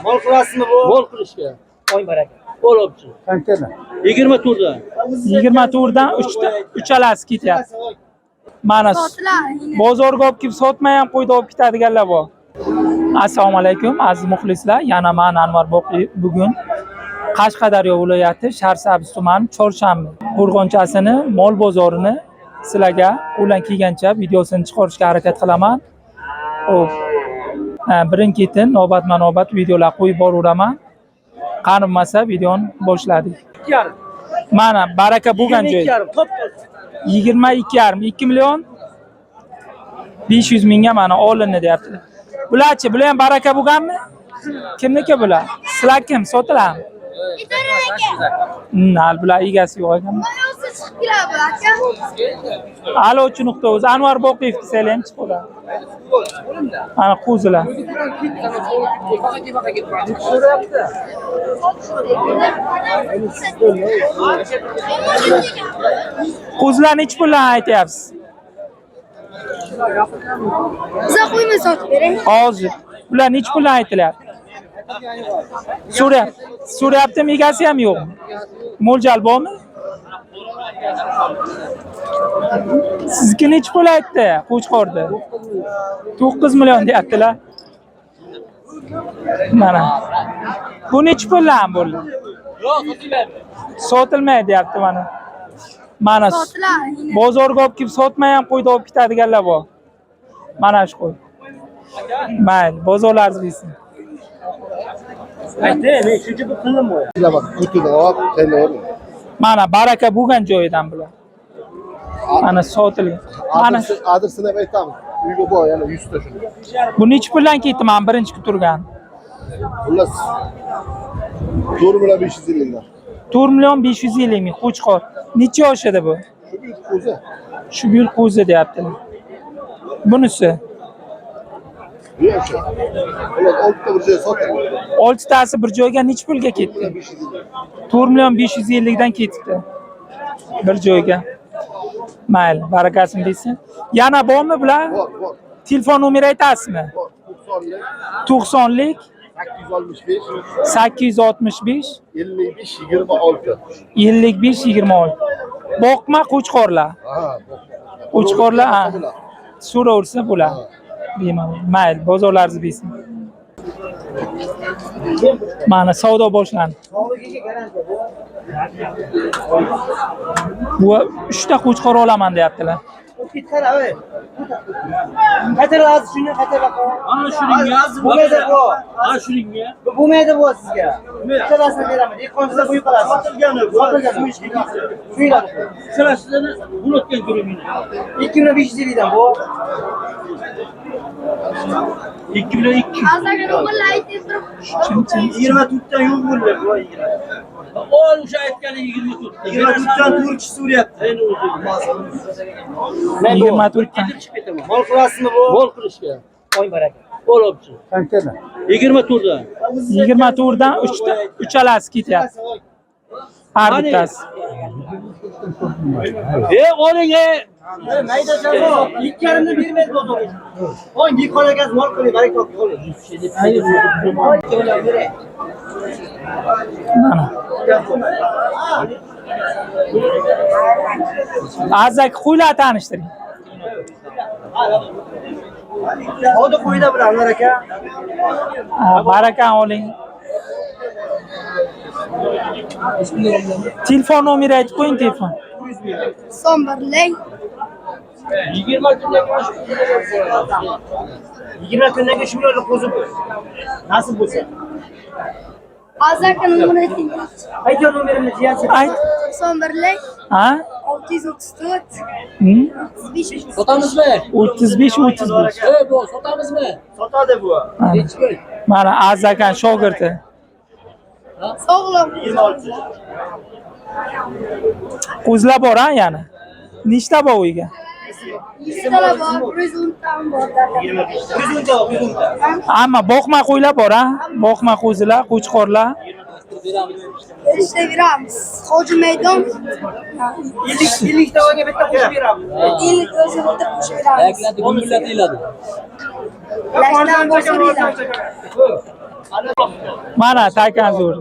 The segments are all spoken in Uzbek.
Bol qilasizmi bu? Bol qilishga. Oy baraka. Bol olibchi. Qanchani? 20 turdan. 20 turdan 3talasi ketyapti. Mana bozorga olib kelib sotmay ham qo'ydi olib ketadiganlar bor. Assalomu alaykum aziz muxlislar. Yana men Anvar Boqiyev bugun Qashqadaryo viloyati Sharsabz tumani Chorshanba qo'rg'onchasini mol bozorini sizlarga qo'ldan kelgancha videosini chiqarishga harakat qilaman. Xo'p. Birin-ketin navbatma-navbat videolar qo'yib boraveraman. Qanimasa videoni boshladik. Mana baraka bo'lgan joy. 22,5 2 million 500 mingga mana olindi deyaptilar. Bularchi, bular ham baraka bo'lganmi? Kimniki bular? Sizlar kim sotiladimi? Nal bular egasi yo'q ekan. Alochi.uz Anvar Boqiyev desanglar chiqadi. Mana qo'zilar. Qo'zilar necha puldan aytyapsiz? Biza qo'yma sotib bering. Hozir. Bular necha puldan aytilyapti? So'rayaptimi, egasi ham yo'q. Mo'ljal bormi? Sizga necha pul aytdi? Qo'chqorda. 9 million deyaptilar. Mana. Bu necha puldan bo'ldi? Yo'q, sotilmaydi. Sotilmaydi deyapti mana. Mana bozorga olib kelib sotmay ham qo'ydi olib ketadiganlar bor. Mana shu qo'y. Mayli, bozorlaringiz bilsin. Aytdi, men shuncha bir qildim bu. Bak, kutudan olib, tayyorlayman. Mana baraka bo'lgan joyidan bular. Mana sotilgan. Mana Adresini ham aytamiz. Uyga bor, yana 100 ta shuni. bu necha puldan ketdi? Men birinchi kutib turgan. Xullas 4 million 550 ming. 4 million 550 ming qo'chqor. Necha yoshida bu? Shu büyük qo'zi. Shu büyük qo'zi deyaptilar. Bunisi Yo'q shu. Ular 6 ta bir joyga sotdi. 6 tasi bir joyga necha pulga ketdi? 4 million 550 dan ketibdi. Bir joyga. Mayli, barakasini bilsin. Yana bormi bular? Bor, bor. Telefon nomeri aytasizmi? 90lik 865 55 26. 55 26. Boqma qo'chqorlar. Ha, Qo'chqorlar, ha. So'raversa bular. Bemalol. Mayli, bozorlaringiz bilsin. Mana savdo boshlandi. Bu 3 ta qo'chqor olaman deyaptilar. Qaytariladi shuni qaytarib Ana shuninga. bo'lmaydi bu. Ana shuninga. Bo'lmaydi bu sizga. Ikkalasini beraman. Dehqonchilar qo'yib qolasiz. Sotilgani bu. Sotilgan bu ishga. Shuyiladi. Sizlarni bo'lotgan ko'ringlar. 2550 dan bu. 2 million 200. Hozirgi nomerlar aytib turib. 24 dan yo'q bo'ldi bu yigit. Ol o'sha aytgani 24. 24 dan turchi so'rayapti. Endi o'zi. 24 dan. Chiqib ketaman. Bol qilasizmi bu? Bol qilishga. Oy baraka. Bol olibchi. Qanchani? 20 turdan. 20 turdan 3talasi ketyapti. Har bittasi. Oling Mayda jazo. 2,5 bermaydi bozor. Oy dehqon akasi mol qiling, baraka toping. Mana. Azak qo'ylar tanishtiring. Hozir qo'yda bilan Anvar aka. Barakan oling. Telefon nomeri aytib qo'ying, telefon. Son birlik 20 kundan 20 kundan keyin shunday qo'zi bu. Nasib bo'lsa. hozirgi nomerni ayting. Aytgan nomerimni jiyanchi. Ayt. Son birlik Ha? 634 35 sotamizmi? 35 35. Bu sotamizmi? Sotadi bu. Mana Azakan shogirdi. Sog'lom. 26. Qo'zlar bor ha yana. Nechta bor uyga? 100 ta bor, 110 ta bor. 100 ta. Ammo boqma qo'ylar bor ha. Boqma qo'zilar, qo'chqorlar. Berishda beramiz. Hoji maydon 50 taga bitta qo'shib beramiz. 50 ta o'zi bitta qo'shib beramiz. Yakladi, gumillati iladi. Lashdan boshqa beramiz. Mana takan zo'r.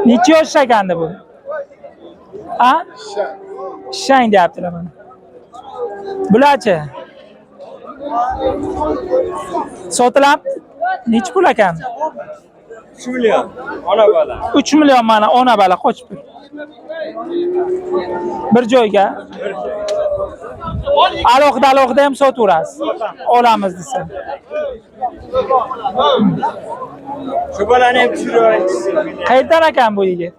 Necha yoshda ekandi bu? Ha? Shang deyaptilar mana. Bularchi? Sotilyapti. Necha pul ekan? 3 million. Ona bola. 3 million mana ona bola qochib. Bir joyga. Alohida ham sotaverasiz. Olamiz desa. Shu bolani ham tushiraysiz. Qayerdan ekan bu yigit?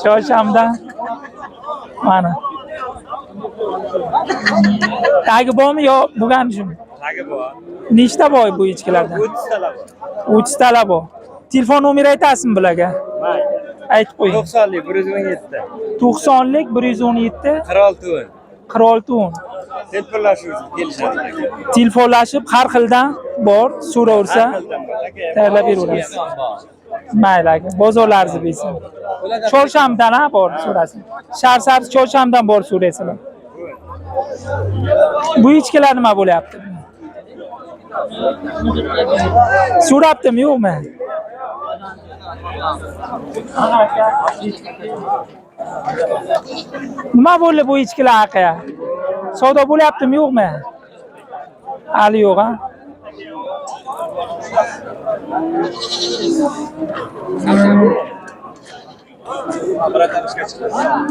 Chorshamdan. Mana. Tagi bormi yo bo'lgan shumi? Tagi bor. Nechta boy bu echkilardan? 30 talar bor. 30 talar bor. Telefon nomeri aytasizmi bularga? Mayli. Aytib qo'ying. 90lik 117. 90lik 117 46. 46. Telefonlashuv kelishadi. Telefonlashib har xildan bor, so'raversa tayyorlab beraverasiz. Mayli aka, bozorlaringizni bilsin. Chorshamdan ha bor so'rasin. Shahar Chorshamdan bor so'raysizlar. Bu echkilar nima bo'lyapti? So'rabdimi yo'qmi? Nima bo'ldi bu echkilar aka? Savdo bo'lyaptimi yo'qmi? Hali yo'q ha.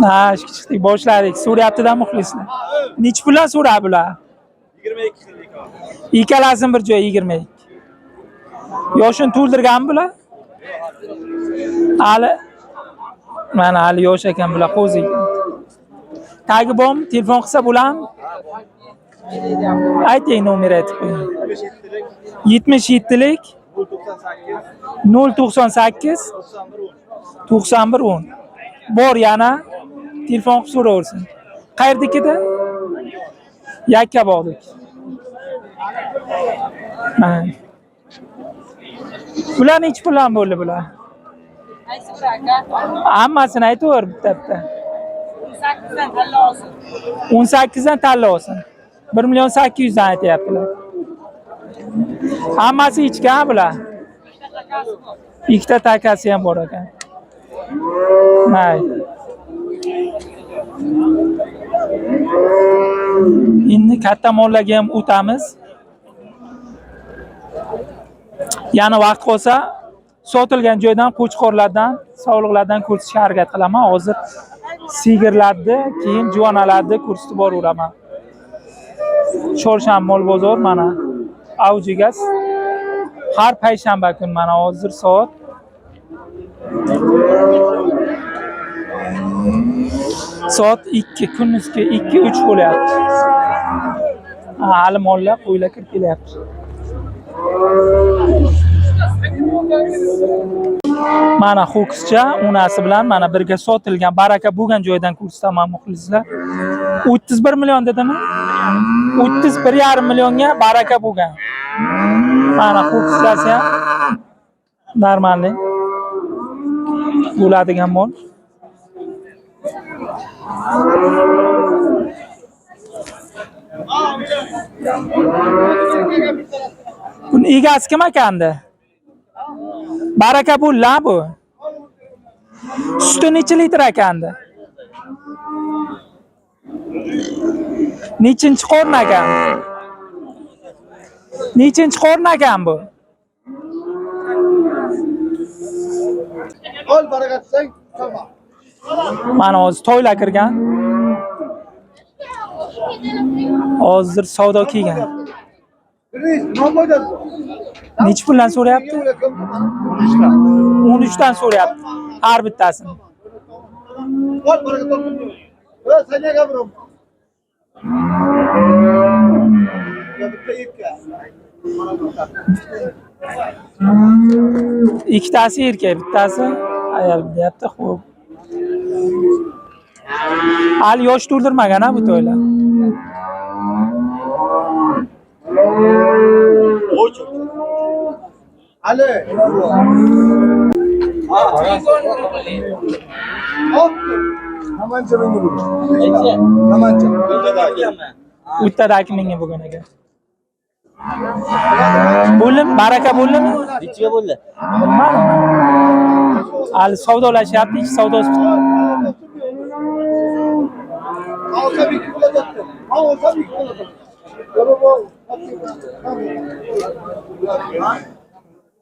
Ha, ishga chiqdik, boshladik. So'rayapti-da muxlislar. Nech puldan so'rab bular? 22 kunlik. Ikkalasini bir joy 22. Yoshini to'ldirganmi bular? Hali mana hali yosh ekan bular, qo'zi. Tagi bormi? Telefon qilsa bo'ladimi? Ayting, nomer aytib qo'ying. 77lik 098 91 10. Bor yana telefon qilib so'raversin. Qayerdikida? Yakkabog'dik. Bular necha puldan bo'ldi bular? Qaysi bir aka? Hammasini aytaver bitta-bitta. 18dan tanla olsin. 18dan tanla olsin. 1.800.dan aytayaptilar. Hammasi ichki ha bular. Ikkita takasi ham bor ekan. Mayli. Endi katta mollarga ham o'tamiz. Yana vaqt qolsa sotilgan joydan qo'chqorlardan, sog'liqlardan ko'rsatishga harakat qilaman. Hozir sigirlarni, keyin juvonalarni ko'rsatib boraveraman. Chorshanba mol bozor mana avjiga har payshanba kun mana hozir soat soat 2 kunduzgi 2-3 bo'lyapti. Hali mollar, qo'ylar kirib kelyapti. Mana ho'kizcha onasi bilan mana birga sotilgan baraka bo'lgan joydan ko'rsataman muxlislar. 31 million dedimi? 31,5 millionga baraka bo'lgan. Mana ho'kizchasi ham normalniy bo'ladigan mol. Buni egasi kim ekandi? Baraka bo'lla bu. Suti necha litr ekandi? Nechinchi qo'rn ekan? Nechinchi qo'rn ekan bu? Ol baraka desang, tamam. Mana hozir to'ylar kirgan. Hozir savdo kelgan. Necha puldan so'rayapti? 13 dan so'rayapti. Har bittasini. Ol baraka topib. Senga gapirim. Ya bitta erkak. Ikkitasi erkak, bittasi ayol deyapti. Xo'p. Hali yosh to'ldirmagan ha bu to'ylar. Ali. Hop. Namancha menga bu. Namancha. Uttadagi menga bo'lgan ekan. Bo'ldimi? Baraka bo'ldimi? Nechiga bo'ldi? Bilmadim. Hali savdolashyapti, ish savdosi.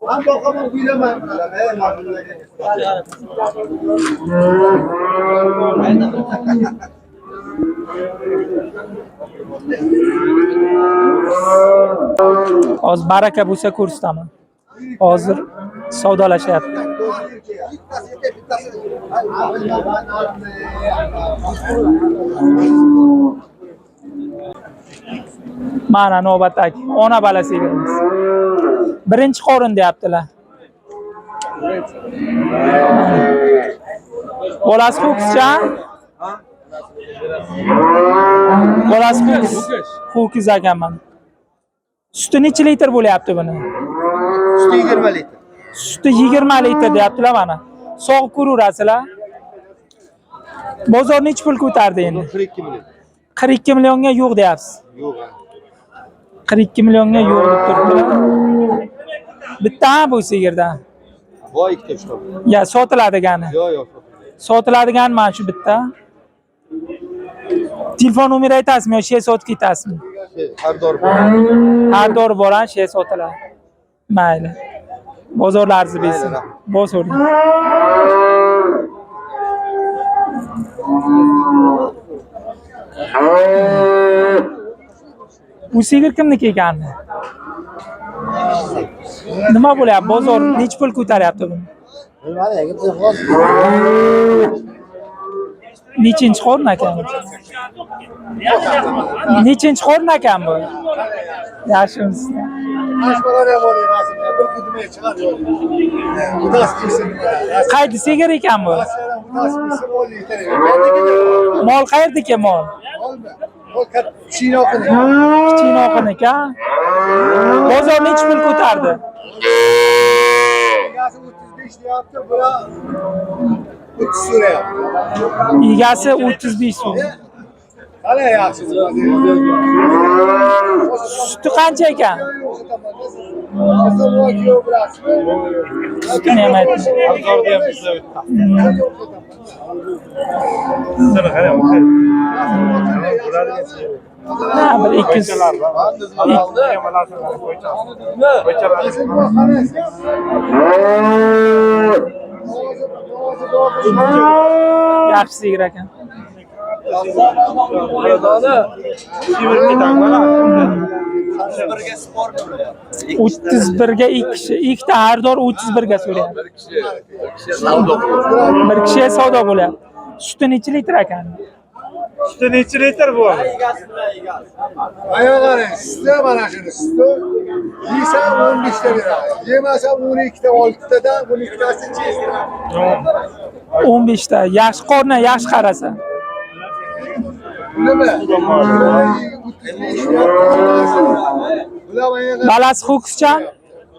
Ben bakamam bilemem. Hozir baraka bo'lsa ko'rsataman. Hozir savdolashyapti. Mana navbatdagi ona bola sigirimiz. Birinchi qorin deyaptilar. Bolasi ho'kizcha? Bolasi ho'kiz ekanman. Suti necha litr bo'lyapti buni? Suti 20 litr. Suti 20 litr deyaptilar mana. Sog'ib ko'raverasizlar. Bozor necha pul ko'tardi endi? 42 milyon. 42 millionga yo'q deyapsiz. Yo'q. 42 millionga yo'q deb turibdilar. Bitta bu sigirdan. Voy ikkita chiqadi. Ya sotiladigani. Yo'q. Sotiladigan mana shu bitta. Telefon nomeri aytasizmi yo shay sotib ketasizmi? Har dor bor. Har dori bor, shay sotiladi. Mayli. Bozorlar arzi bersin. Bozor. Bu sigir kimniki ekan? Nima bo'lyapti? Bozor necha pul ko'taryapti buni? Nechinchi qorin ekan? Nechinchi qorin ekan bu? Yaxshimisiz? Qaysi sigir ekan bu? Mol qayerdaki mol? Kichkinoqiniki. Bozor necha pul ko'tardi? Egasi 35 so'm. Suti qancha ekan? Sutini ham ayting. Bir 200. Yaxshi sigir ekan. O'ttiz birga ikkita har dor 31ga so'rayapti. Bir kishi savdo bo'lyapti. Suti necha litr ekan? Suti necha litr bu? Ayog'ini suti mana shuni suti. Yesa 15 ta beradi. Yemasa 12 ta 6 tadan 12 tasi chizdi. 15 ta. Yaxshi qorni, yaxshi qarasa. Nima? Balasi ho'kizcha?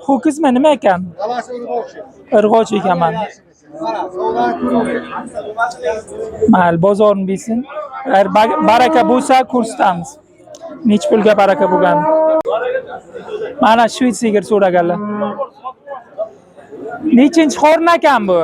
Ho'kizmi nima ekan? Balasi urg'ochi. Irg'och ekan mana. Mal bozorni bilsin. Agar baraka bo'lsa ko'rsatamiz. Nech pulga baraka bo'lgan? Mana shu sigir so'raganlar. Nechinchi qorin ekan bu?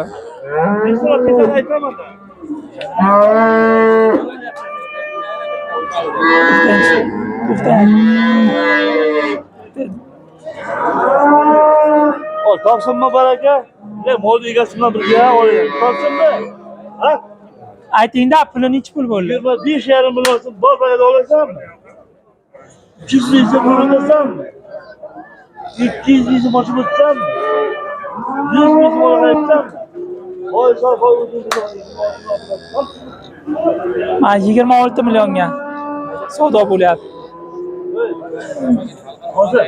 Topsinmi baraka? Mol egasi bilan birga oling. Topsinmi? Ha? Aytingda puli nechi pul bo'ldi? 25,5 million so'm bor baraka olasanmi? 200 ming so'm olasanmi? 200 ming so'm ochib o'tsanmi? 100 ming so'm olasanmi? Oy sarf Ma 26 millionga savdo bo'lyapti. Hozir.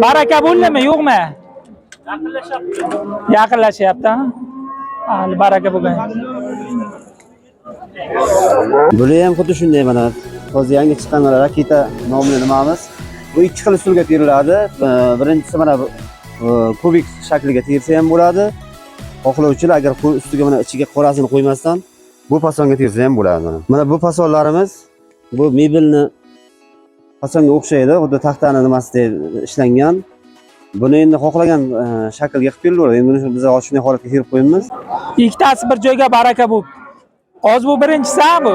Baraka bo'ldimi, yo'qmi? Yaqinlashyapti. Hali baraka bo'lgan. Buni ham xuddi shunday mana hozir yangi chiqqan raketa nomli nimamiz. Bu ikki xil usulga teriladi. Birinchisi mana kubik shakliga tersa ham bo'ladi. xohlovchilar agar ustiga mana ichiga qorasini qo'ymasdan bu fasonga tersa ham bo'ladi. Mana bu fasonlarimiz bu mebelni fasonga o'xshaydi, xuddi taxtani nimasidek ishlangan. Buni endi xohlagan shaklga qilib berilaveradi. Endi buni biz shunday holatga kelib qo'yamiz. Ikkitasi bir joyga baraka bo'lib. Hozir bu birinchisi bu.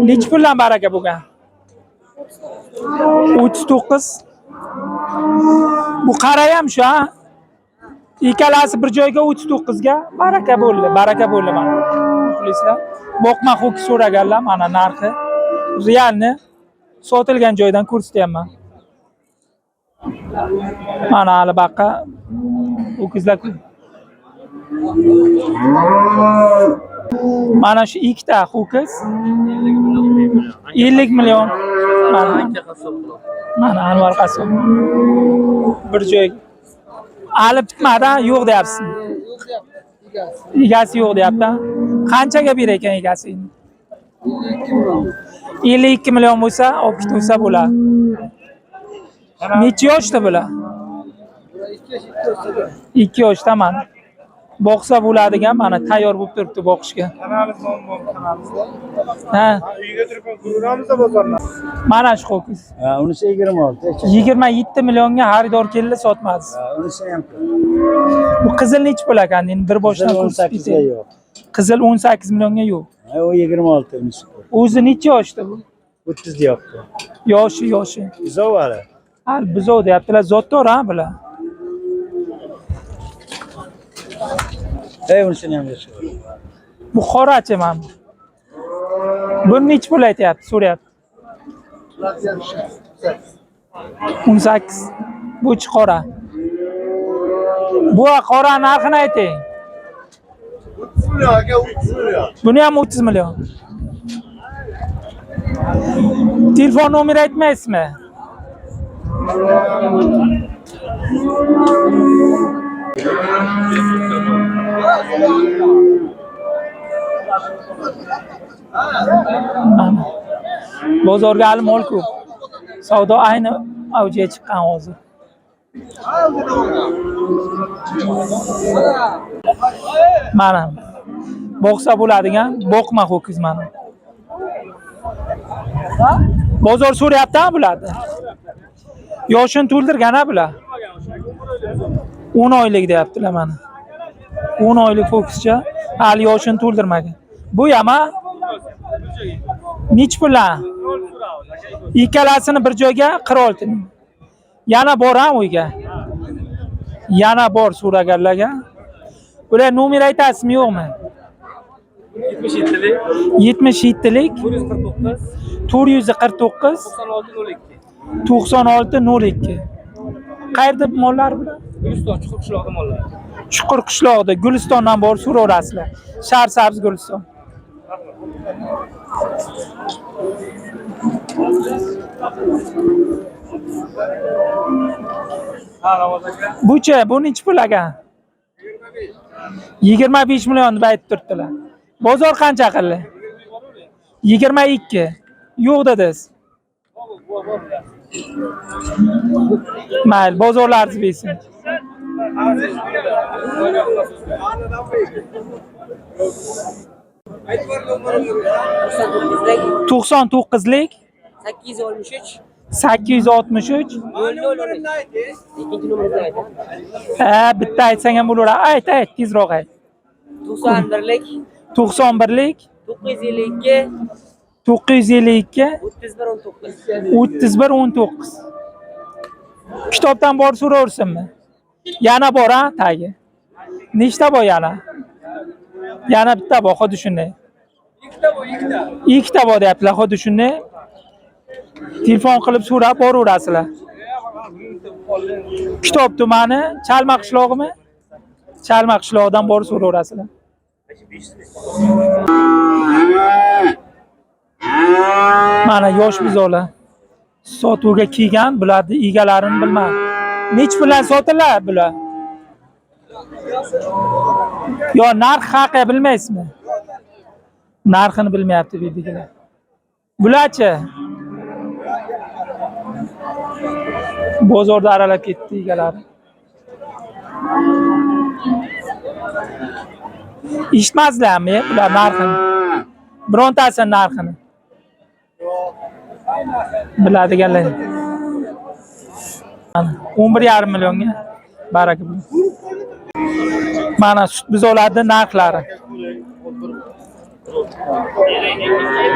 Necha puldan baraka bo'lgan? 39. Bu qara ham shu, ha? Ikkalasi bir joyga 39 ga baraka bo'ldi. Baraka bo'ldi mana. Muxlislar, boqma ho'kiz so'raganlar mana narxi. Realni sotilgan joydan ko'rsatyapman. Mana hali baqa ho'kizlar. Mana shu ikkita ho'kiz 50 million. Mana Anvar Qasim. Bir joy. Hali bitmadi, yo'q deyapsiz. Egasi yo'q deyapti. Qanchaga berar ekan egasi? 52 million bo'lsa, olib ketsa bo'ladi. Necha yoshda bular? 2 yoshda mana. Boqsa bo'ladigan, mana tayyor bo'lib turibdi boqishga. Ha. Uyga turib ko'ramiz bozorni. Mana shu ho'kiz. Ha, unisi 26. 27 millionga xaridor keldi, sotmadingiz. Unisi ham. Bu qizil necha pul ekan? Endi bir boshdan 18 ga yo'q. Qizil 18 millionga yo'q. Ha, o 26 unisi. O'zi necha yoshda bu? 30 deyapti. Yoshi. Bizov hali. Hali bizov deyaptilar, zotdor ha bular. Unisini ham yashir. Bu qorachi mana. Buni necha pul aytyapti, so'rayapti. 18. Bu qora. Bu qora narxini ayting. 30 million aka, 30 million. Buni ham 30 million. Telefon nomeri aytmaysizmi? Bozorga hali mol ko'p. Savdo ayni avjiga chiqqan hozir. Mana boqsa bo'ladigan boqma ho'kiz mana. Bozor so'rayapti-a bularni. Yoshini to'ldirgan-a bular. 10 oylik deyaptilar mana. 10 oylik ho'kizcha hali yoshini to'ldirmagan. Bu ham nech puldan? Ikkalasini bir joyga 46 ming. Yana bor ham uyga. Yana bor so'raganlarga. Bular nomer aytasizmi yo'qmi? 77lik 77lik 449 9602. Qayerda mollar bular? Guliston chuqur qishloqda mollar. Chuqur qishloqda Gulistondan borib so'raverasizlar. Shahar Sabz Guliston. Bucha, bu necha pul ekan? 25 million deb aytib turibdilar. Bozor qancha qildi? 22. Yo'q dedingiz. Mayli, bozorlaringiz bersin. To'qson to'qqizlik 863 863 ikkinchi nomerni ayting. bitta aytsang ham bo'laveradi. Ayt, tezroq ayt. 91lik 91lik 952 952 3119 3119. Kitobdan borib so'raversinmi? Yana bor ha tagi. Nechta bor yana? Yana bitta bor, xuddi shunday. Ikkita bor deyaptilar, xuddi shunday. Telefon qilib so'rab boraverasizlar. Kitob tumani, Chalma qishlog'imi? Chalma qishlog'idan borib so'raverasizlar. Mana yosh buzovlar. Sotuvga kelgan, bularni egalarini bilmayman. Nech puldan sotiladi bular? Yo, narx haqi bilmaysizmi? Narxini bilmayapti deydilar. Bularchi? Bozorda aralab ketdi egalari. Eshitmaslarmi bular narxini? Birontasini narxini. Biladiganlar. 11,5 millionga. Baraka bilan. Mana sut buzoqlarning narxlari.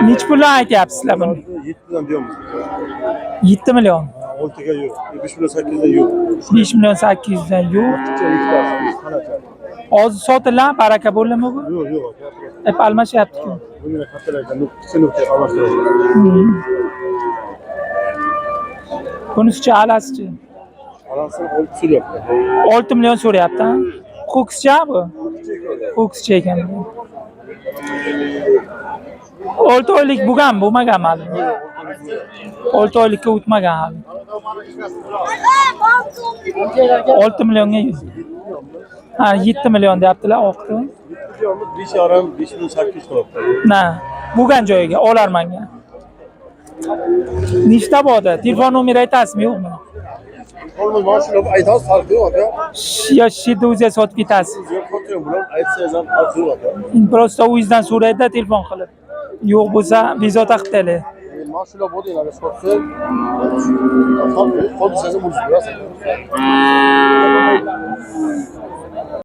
Nech puldan aytyapsizlar buni? 7'den diyoruz. 7 million. 6'ga yok. 5 milyon 8'den yok. 5 million 800 dan yo'q. Hozir sotiladi, baraka bo'ldimi bu? Yok yok. Hep almashyapti-ku. Bunga kattalarga nuqta almashtiradi. Bunisi-chi, alasi-chi? Alasini olib so'rayapti. 6 million so'rayapti, ha? Ko'kscha bu? Ko'kscha ekan bu. 6 oylik bo'lgan, bo'lmagan hali. 6 oylikka o'tmagan hali. 6 millionga. Ha, 7 million deyaptilar, oqdi. 5,5 5 milyon 800 qolibdi. Na, bo'lgan joyiga olarmanga. Nechta borda? Telefon nomeri aytasizmi, yo'qmi? Olmaz mashina aytasiz farqi yo'q aka. Yo, shida o'zi sotib ketasiz. Yo'q fotoğraf bilan aytsangiz ham farqi yo'q aka. Prosta o'zingizdan so'raydi telefon qilib. Yo'q bo'lsa, bezovta qilib taylar. Mashina bor deyiladi, sotsa. Farqi yo'q, qolsangiz ham o'zingiz bilasiz.